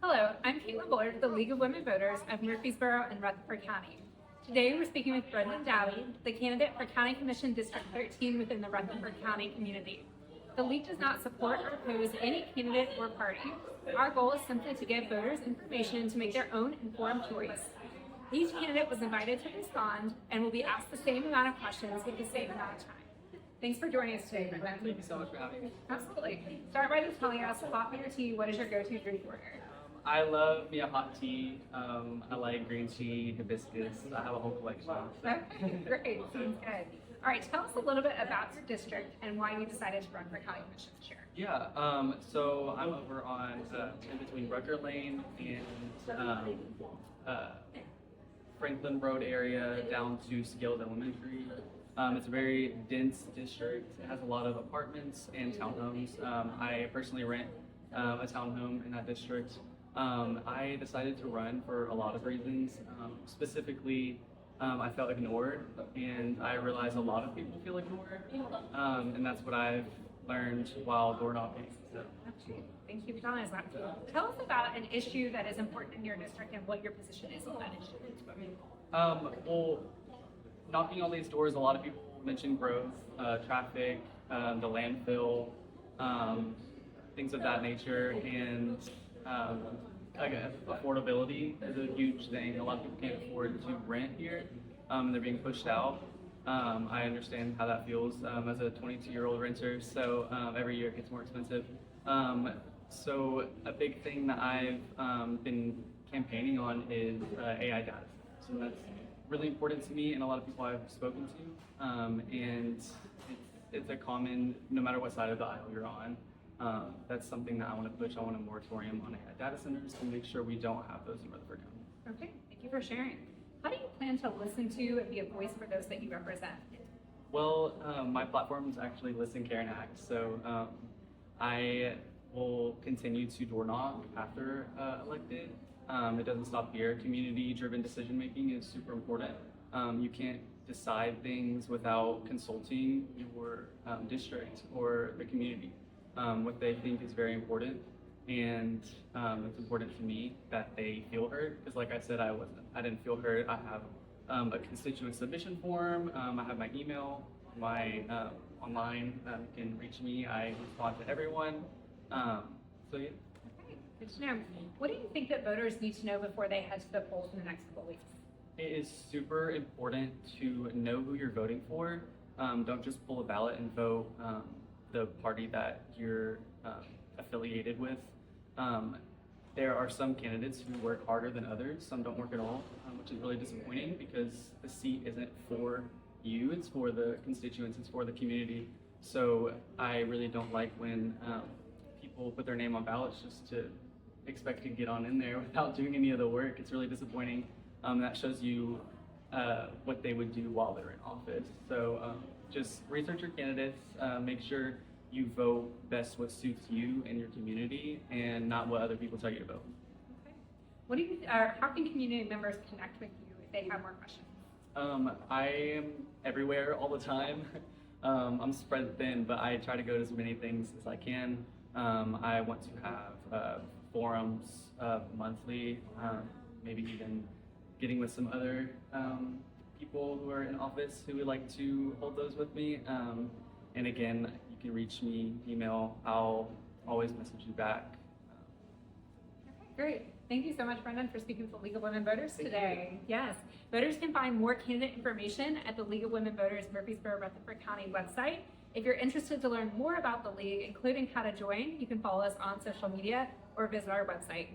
Hello, I'm Caitlin Bullard, the League of Women Voters of Murfreesboro and Rutherford County. Today we're speaking with Doughtie, the candidate for County Commission District 13 within the Rutherford County community. The League does not support or oppose any candidate or party. Our goal is simply to give voters information to make their own informed choice. Each candidate was invited to respond and will be asked the same amount of questions with the same amount of time. Thanks for joining us today, Brendan. Thank you so much for having me. Absolutely. Start by just telling us, coffee or tea, what is your go-to drink order? I love me a hot tea. I like green tea, hibiscus. I have a whole collection. Okay, great. Sounds good. All right, tell us a little bit about your district and why you decided to run for county commission this year. Yeah, so I'm over on in between Rucker Lane and Franklin Road area down to Scales Elementary. It's a very dense district. It has a lot of apartments and townhomes. I personally rent a townhome in that district. I decided to run for a lot of reasons. Specifically, I felt ignored, and I realized a lot of people feel ignored, and that's what I've learned while door knocking. So. Thank you for telling us that. Tell us about an issue that is important in your district and what your position is on that issue. Well, knocking on these doors, a lot of people mention growth, traffic, the landfill, things of that nature, and affordability is a huge thing. A lot of people can't afford to rent here, and they're being pushed out. I understand how that feels as a 22-year-old renter, so every year it gets more expensive. So a big thing that I've been campaigning on is AI data. So that's really important to me and a lot of people I've spoken to, and it's a common, no matter what side of the aisle you're on. That's something that I want to push. I want a moratorium on AI data centers to make sure we don't have those in Rutherford County. Okay, thank you for sharing. How do you plan to listen to and be a voice for those that you represent? Well, my platform is actually Listen, Care, and Act. So I will continue to door knock after elected. It doesn't stop here. Community-driven decision-making is super important. You can't decide things without consulting your district or the community. What they think is very important, and it's important to me that they feel heard. Because, like I said, I didn't feel heard. I have a constituent submission form. I have my email, my online. You can reach me. I respond to everyone. So yeah. Okay, good to know. What do you think that voters need to know before they head to the polls in the next couple of weeks? It is super important to know who you're voting for. Don't just pull a ballot and vote the party that you're affiliated with. There are some candidates who work harder than others. Some don't work at all, which is really disappointing because the seat isn't for you, it's for the constituents, it's for the community. So I really don't like when people put their name on ballots just to expect to get on in there without doing any of the work. It's really disappointing. That shows you what they would do while they're in office. So just research your candidates, make sure you vote best what suits you and your community and not what other people tell you to vote. Okay. What do you, how can community members connect with you if they have more questions? I am everywhere all the time. I'm spread thin, but I try to go to as many things as I can. I want to have forums monthly, maybe even getting with some other people who are in office who would like to hold those with me. And again, you can reach me, email, I'll always message you back. Okay, great. Thank you so much, Brendan, for speaking with the League of Women Voters today. Yes, voters can find more candidate information at the League of Women Voters Murfreesboro Rutherford County website. If you're interested to learn more about the League, including how to join, you can follow us on social media or visit our website.